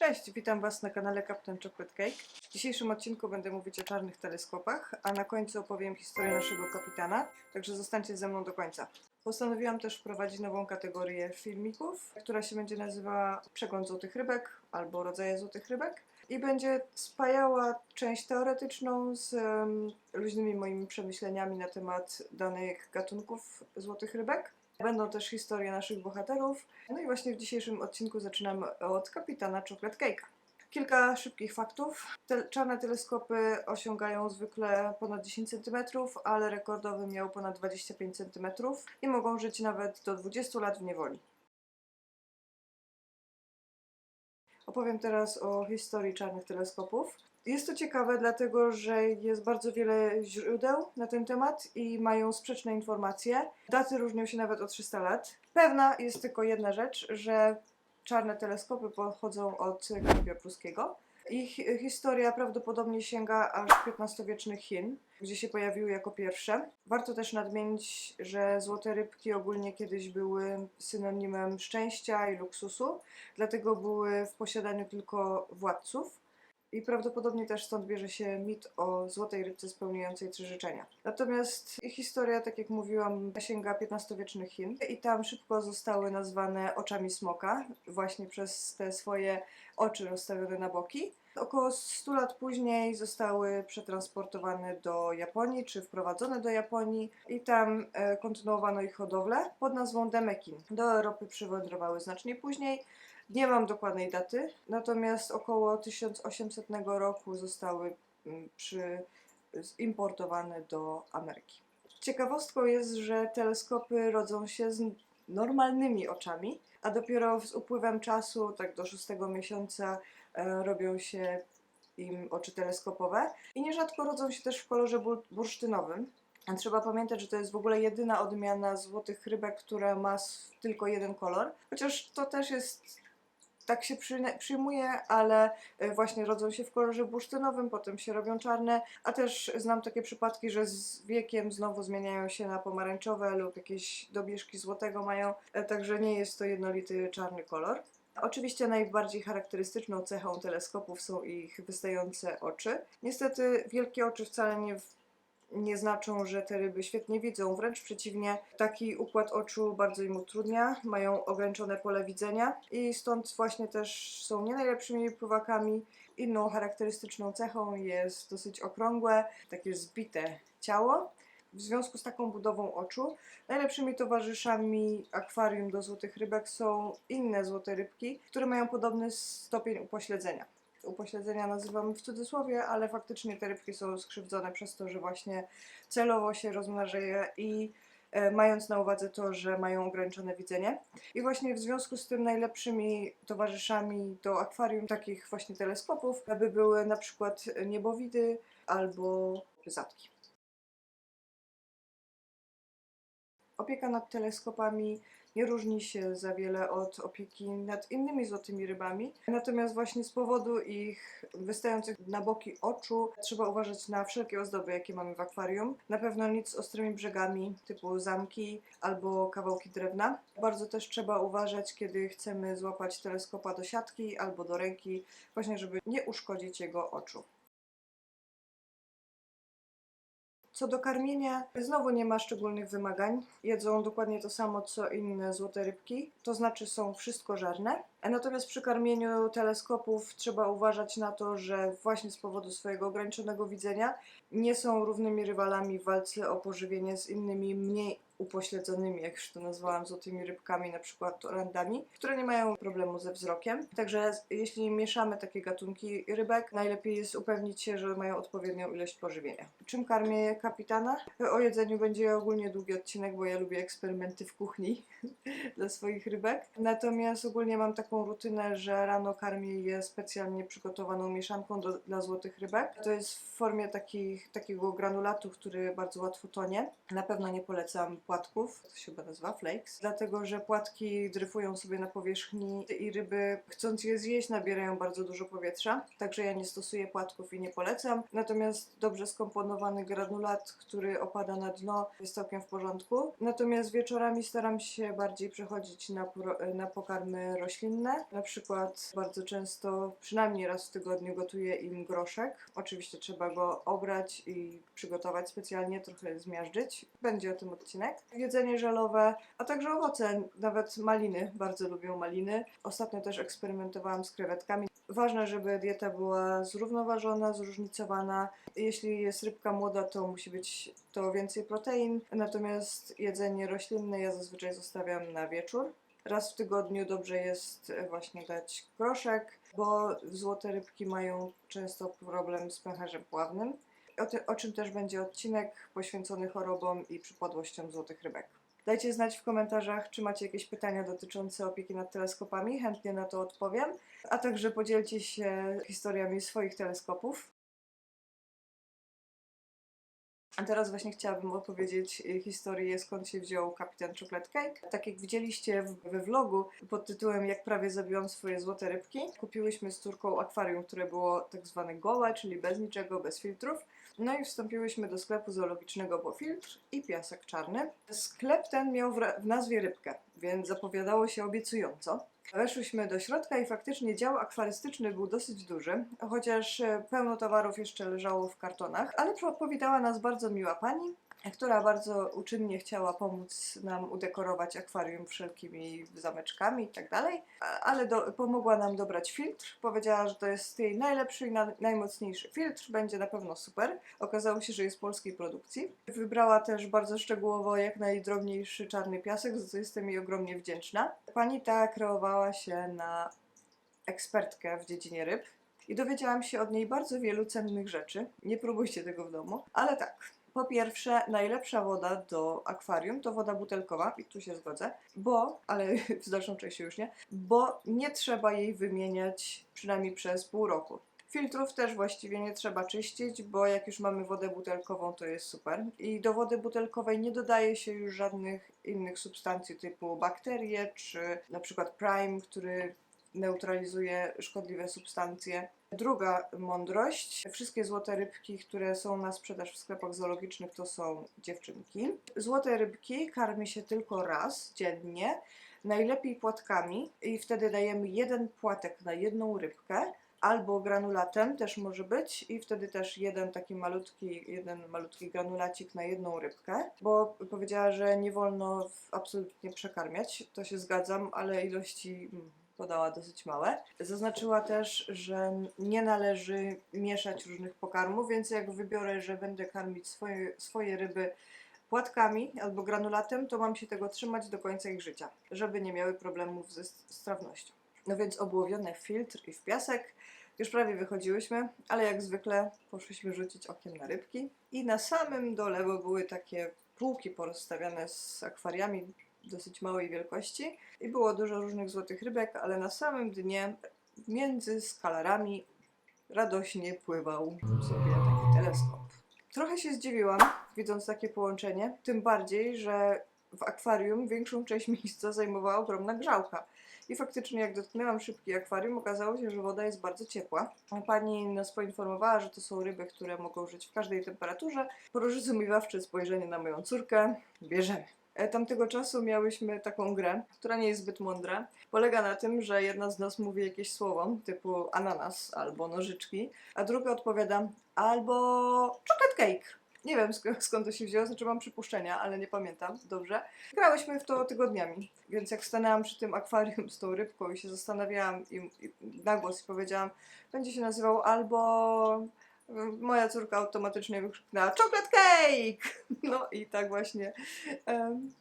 Cześć, witam Was na kanale Captain Chocolate Cake. W dzisiejszym odcinku będę mówić o czarnych teleskopach, a na końcu opowiem historię naszego kapitana, także zostańcie ze mną do końca. Postanowiłam też wprowadzić nową kategorię filmików, która się będzie nazywała Przegląd złotych rybek albo Rodzaje złotych rybek i będzie spajała część teoretyczną z luźnymi moimi przemyśleniami na temat danych gatunków złotych rybek. Będą też historie naszych bohaterów. No i właśnie w dzisiejszym odcinku zaczynamy od kapitana Chocolate Cake. Kilka szybkich faktów. Czarne teleskopy osiągają zwykle ponad 10 cm, ale rekordowy miał ponad 25 cm i mogą żyć nawet do 20 lat w niewoli. Opowiem teraz o historii czarnych teleskopów. Jest to ciekawe, dlatego że jest bardzo wiele źródeł na ten temat i mają sprzeczne informacje. Daty różnią się nawet o 300 lat. Pewna jest tylko jedna rzecz, że czarne teleskopy pochodzą od Karpia Pruskiego. Ich historia prawdopodobnie sięga aż XV-wiecznych Chin, gdzie się pojawiły jako pierwsze. Warto też nadmienić, że złote rybki ogólnie kiedyś były synonimem szczęścia i luksusu, dlatego były w posiadaniu tylko władców. I prawdopodobnie też stąd bierze się mit o złotej rybce spełniającej 3 życzenia. Natomiast ich historia, tak jak mówiłam, sięga XV-wiecznych Chin i tam szybko zostały nazwane oczami smoka, właśnie przez te swoje oczy rozstawione na boki. Około 100 lat później zostały przetransportowane do Japonii, czy wprowadzone do Japonii i tam kontynuowano ich hodowlę pod nazwą Demekin. Do Europy przywędrowały znacznie później. Nie mam dokładnej daty, natomiast około 1800 roku zostały importowane do Ameryki. Ciekawostką jest, że teleskopy rodzą się z normalnymi oczami, a dopiero z upływem czasu, tak do 6 miesiąca, robią się im oczy teleskopowe i nierzadko rodzą się też w kolorze bursztynowym. A trzeba pamiętać, że to jest w ogóle jedyna odmiana złotych rybek, która ma tylko jeden kolor, chociaż to też jest, tak się przyjmuje, ale właśnie rodzą się w kolorze bursztynowym, potem się robią czarne, a też znam takie przypadki, że z wiekiem znowu zmieniają się na pomarańczowe lub jakieś dobieżki złotego mają, także nie jest to jednolity czarny kolor. Oczywiście najbardziej charakterystyczną cechą teleskopów są ich wystające oczy. Niestety wielkie oczy wcale nie znaczą, że te ryby świetnie widzą, wręcz przeciwnie, taki układ oczu bardzo im utrudnia, mają ograniczone pole widzenia i stąd właśnie też są nie najlepszymi pływakami. Inną charakterystyczną cechą jest dosyć okrągłe, takie zbite ciało. W związku z taką budową oczu najlepszymi towarzyszami akwarium do złotych rybek są inne złote rybki, które mają podobny stopień upośledzenia. Upośledzenia nazywamy w cudzysłowie, ale faktycznie te rybki są skrzywdzone przez to, że właśnie celowo się rozmnażają i mając na uwadze to, że mają ograniczone widzenie. I właśnie w związku z tym najlepszymi towarzyszami do akwarium takich właśnie teleskopów by były na przykład niebowidy albo zatki. Opieka nad teleskopami nie różni się za wiele od opieki nad innymi złotymi rybami, natomiast właśnie z powodu ich wystających na boki oczu trzeba uważać na wszelkie ozdoby, jakie mamy w akwarium. Na pewno nic z ostrymi brzegami, typu zamki albo kawałki drewna. Bardzo też trzeba uważać, kiedy chcemy złapać teleskopa do siatki albo do ręki, właśnie żeby nie uszkodzić jego oczu. Co do karmienia, znowu nie ma szczególnych wymagań. Jedzą dokładnie to samo co inne złote rybki, to znaczy są wszystkożerne. Natomiast przy karmieniu teleskopów trzeba uważać na to, że właśnie z powodu swojego ograniczonego widzenia nie są równymi rywalami w walce o pożywienie z innymi mniej upośledzonymi, jak już to nazwałam, złotymi rybkami, na przykład orandami, które nie mają problemu ze wzrokiem. Także jeśli mieszamy takie gatunki rybek, najlepiej jest upewnić się, że mają odpowiednią ilość pożywienia. Czym karmię kapitana? O jedzeniu będzie ogólnie długi odcinek, bo ja lubię eksperymenty w kuchni dla swoich rybek. Natomiast ogólnie mam taką rutynę, że rano karmię je specjalnie przygotowaną mieszanką dla złotych rybek. To jest w formie takiego granulatu, który bardzo łatwo tonie. Na pewno nie polecam płatków, to się chyba nazywa flakes, dlatego że płatki dryfują sobie na powierzchni i ryby, chcąc je zjeść, nabierają bardzo dużo powietrza, także ja nie stosuję płatków i nie polecam. Natomiast dobrze skomponowany granulat, który opada na dno, jest całkiem w porządku. Natomiast wieczorami staram się bardziej przechodzić na pokarmy roślinne. Na przykład bardzo często, przynajmniej raz w tygodniu, gotuję im groszek. Oczywiście trzeba go obrać i przygotować specjalnie, trochę zmiażdżyć. Będzie o tym odcinek. Jedzenie żelowe, a także owoce, nawet maliny. Bardzo lubią maliny. Ostatnio też eksperymentowałam z krewetkami. Ważne, żeby dieta była zrównoważona, zróżnicowana. Jeśli jest rybka młoda, to musi być to więcej protein. Natomiast jedzenie roślinne ja zazwyczaj zostawiam na wieczór. Raz w tygodniu dobrze jest właśnie dać groszek, bo złote rybki mają często problem z pęcherzem pławnym. O czym też będzie odcinek poświęcony chorobom i przypadłościom złotych rybek. Dajcie znać w komentarzach, czy macie jakieś pytania dotyczące opieki nad teleskopami, chętnie na to odpowiem, a także podzielcie się historiami swoich teleskopów. A teraz właśnie chciałabym opowiedzieć historię, skąd się wziął Kapitan Chocolate Cake. Tak jak widzieliście we vlogu pod tytułem Jak prawie zabiłam swoje złote rybki, kupiłyśmy z córką akwarium, które było tak zwane gołe, czyli bez niczego, bez filtrów. No i wstąpiłyśmy do sklepu zoologicznego po filtr i piasek czarny. Sklep ten miał w nazwie rybkę, więc zapowiadało się obiecująco. Weszłyśmy do środka i faktycznie dział akwarystyczny był dosyć duży, chociaż pełno towarów jeszcze leżało w kartonach, ale powitała nas bardzo miła pani, która bardzo uczynnie chciała pomóc nam udekorować akwarium wszelkimi zameczkami i tak dalej, ale pomogła nam dobrać filtr. Powiedziała, że to jest jej najlepszy i najmocniejszy filtr, będzie na pewno super. Okazało się, że jest polskiej produkcji. Wybrała też bardzo szczegółowo jak najdrobniejszy czarny piasek, za co jestem jej ogromnie wdzięczna. Pani ta kreowała się na ekspertkę w dziedzinie ryb i dowiedziałam się od niej bardzo wielu cennych rzeczy. Nie próbujcie tego w domu, ale tak. Po pierwsze, najlepsza woda do akwarium to woda butelkowa, i tu się zgodzę, ale w dalszą części już nie, bo nie trzeba jej wymieniać przynajmniej przez pół roku. Filtrów też właściwie nie trzeba czyścić, bo jak już mamy wodę butelkową, to jest super. I do wody butelkowej nie dodaje się już żadnych innych substancji typu bakterie, czy na przykład Prime, który neutralizuje szkodliwe substancje. Druga mądrość. Wszystkie złote rybki, które są na sprzedaż w sklepach zoologicznych, to są dziewczynki. Złote rybki karmi się tylko raz dziennie, najlepiej płatkami i wtedy dajemy jeden płatek na jedną rybkę. Albo granulatem też może być i wtedy też jeden malutki granulacik na jedną rybkę, bo powiedziała, że nie wolno absolutnie przekarmiać, to się zgadzam, ale ilości podała dosyć małe. Zaznaczyła też, że nie należy mieszać różnych pokarmów, więc jak wybiorę, że będę karmić swoje ryby płatkami albo granulatem, to mam się tego trzymać do końca ich życia, żeby nie miały problemów ze strawnością. No więc obłowione w filtr i w piasek. Już prawie wychodziłyśmy, ale jak zwykle poszliśmy rzucić okiem na rybki. I na samym dole, bo były takie półki porozstawiane z akwariami dosyć małej wielkości i było dużo różnych złotych rybek, ale na samym dnie między skalarami radośnie pływał sobie taki teleskop. Trochę się zdziwiłam, widząc takie połączenie, tym bardziej, że w akwarium większą część miejsca zajmowała ogromna grzałka. I faktycznie jak dotknęłam szybki akwarium, okazało się, że woda jest bardzo ciepła. Pani nas poinformowała, że to są ryby, które mogą żyć w każdej temperaturze. Porozumiewawcze spojrzenie na moją córkę. Bierzemy. Tamtego czasu miałyśmy taką grę, która nie jest zbyt mądra. Polega na tym, że jedna z nas mówi jakieś słowo typu ananas albo nożyczki, a druga odpowiada albo chocolate cake. Nie wiem skąd to się wzięło, znaczy mam przypuszczenia, ale nie pamiętam dobrze. Grałyśmy w to tygodniami, więc jak stanęłam przy tym akwarium z tą rybką i się zastanawiałam i na głos i powiedziałam, będzie się nazywał albo... Moja córka automatycznie wykrzyknęła chocolate cake! No i tak właśnie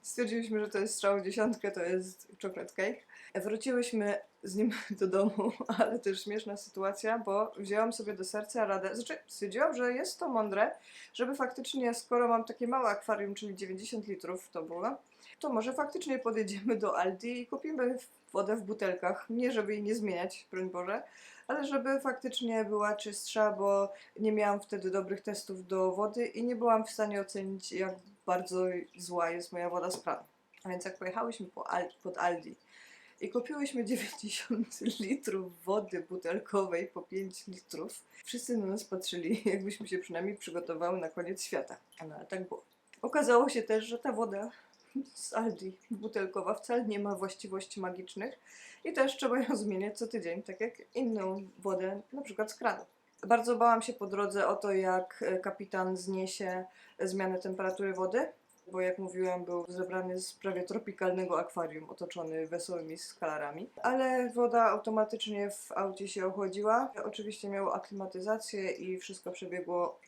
stwierdziliśmy, że to jest strzał w dziesiątkę, to jest chocolate cake. Wróciłyśmy z nim do domu, ale też śmieszna sytuacja, bo wzięłam sobie do serca radę, znaczy stwierdziłam, że jest to mądre, żeby faktycznie, skoro mam takie małe akwarium, czyli 90 litrów to było, to może faktycznie podjedziemy do Aldi i kupimy wodę w butelkach, nie żeby jej nie zmieniać, broń Boże, ale żeby faktycznie była czystsza, bo nie miałam wtedy dobrych testów do wody i nie byłam w stanie ocenić, jak bardzo zła jest moja woda z kranu. A więc jak pojechałyśmy pod Aldi i kupiłyśmy 90 litrów wody butelkowej po 5 litrów, wszyscy na nas patrzyli, jakbyśmy się przynajmniej przygotowały na koniec świata. No ale tak było. Okazało się też, że ta woda z Aldi butelkowa wcale nie ma właściwości magicznych i też trzeba ją zmieniać co tydzień, tak jak inną wodę, na przykład z kranu. Bardzo bałam się po drodze o to, jak kapitan zniesie zmianę temperatury wody, bo jak mówiłam, był zebrany z prawie tropikalnego akwarium, otoczony wesołymi skalarami. Ale woda automatycznie w aucie się ochłodziła. Oczywiście miało aklimatyzację i wszystko przebiegło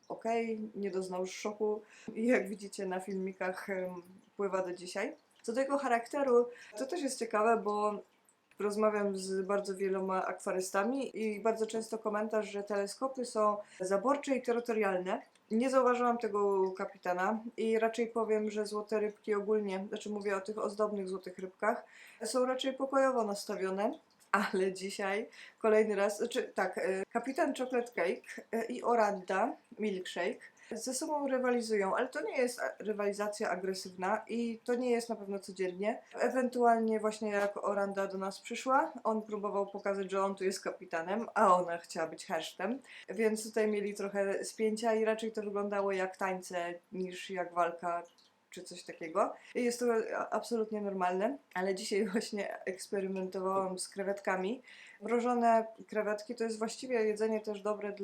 ok, nie doznał szoku i jak widzicie na filmikach pływa do dzisiaj. Co do jego charakteru, to też jest ciekawe, bo rozmawiam z bardzo wieloma akwarystami i bardzo często komentarz, że teleskopy są zaborcze i terytorialne. Nie zauważyłam tego u kapitana i raczej powiem, że złote rybki ogólnie, znaczy mówię o tych ozdobnych złotych rybkach, są raczej pokojowo nastawione. Ale dzisiaj kolejny raz, znaczy tak, Kapitan Chocolate Cake i Oranda Milkshake ze sobą rywalizują, ale to nie jest rywalizacja agresywna i to nie jest na pewno codziennie. Ewentualnie właśnie jak Oranda do nas przyszła, on próbował pokazać, że on tu jest kapitanem, a ona chciała być hersztem, więc tutaj mieli trochę spięcia i raczej to wyglądało jak tańce niż jak walka czy coś takiego. I jest to absolutnie normalne, ale dzisiaj właśnie eksperymentowałam z krewetkami. Mrożone krewetki to jest właściwie jedzenie też dobre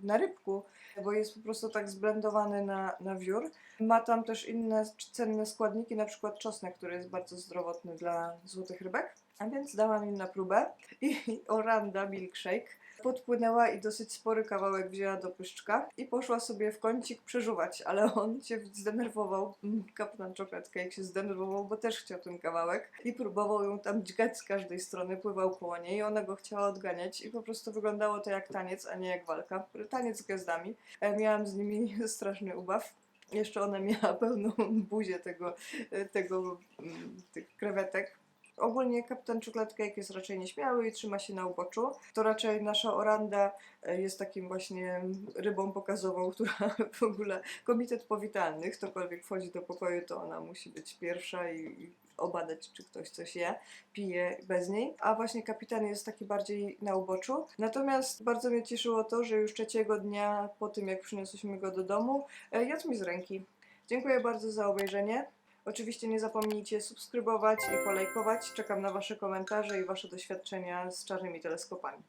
na rybku, bo jest po prostu tak zblendowany na wiór. Ma tam też inne cenne składniki, na przykład czosnek, który jest bardzo zdrowotny dla złotych rybek. A więc dałam im na próbę i Oranda Milkshake podpłynęła i dosyć spory kawałek wzięła do pyszczka i poszła sobie w kącik przeżuwać, ale on się zdenerwował, kapitan Chocolate Cake się zdenerwował, bo też chciał ten kawałek i próbował ją tam dźgać z każdej strony, pływał koło niej i ona go chciała odganiać i po prostu wyglądało to jak taniec, a nie jak walka. Taniec z gwiazdami. Miałam z nimi straszny ubaw. Jeszcze ona miała pełną buzię tych krewetek. Ogólnie kapitan Chocolate Cake jest raczej nieśmiały i trzyma się na uboczu. To raczej nasza Oranda jest takim właśnie rybą pokazową, która w ogóle komitet powitalny, ktokolwiek wchodzi do pokoju, to ona musi być pierwsza i obadać, czy ktoś coś je, pije bez niej. A właśnie kapitan jest taki bardziej na uboczu. Natomiast bardzo mnie cieszyło to, że już trzeciego dnia po tym, jak przyniosłyśmy go do domu, jadł mi z ręki. Dziękuję bardzo za obejrzenie. Oczywiście nie zapomnijcie subskrybować i polajkować. Czekam na Wasze komentarze i Wasze doświadczenia z czarnymi teleskopami.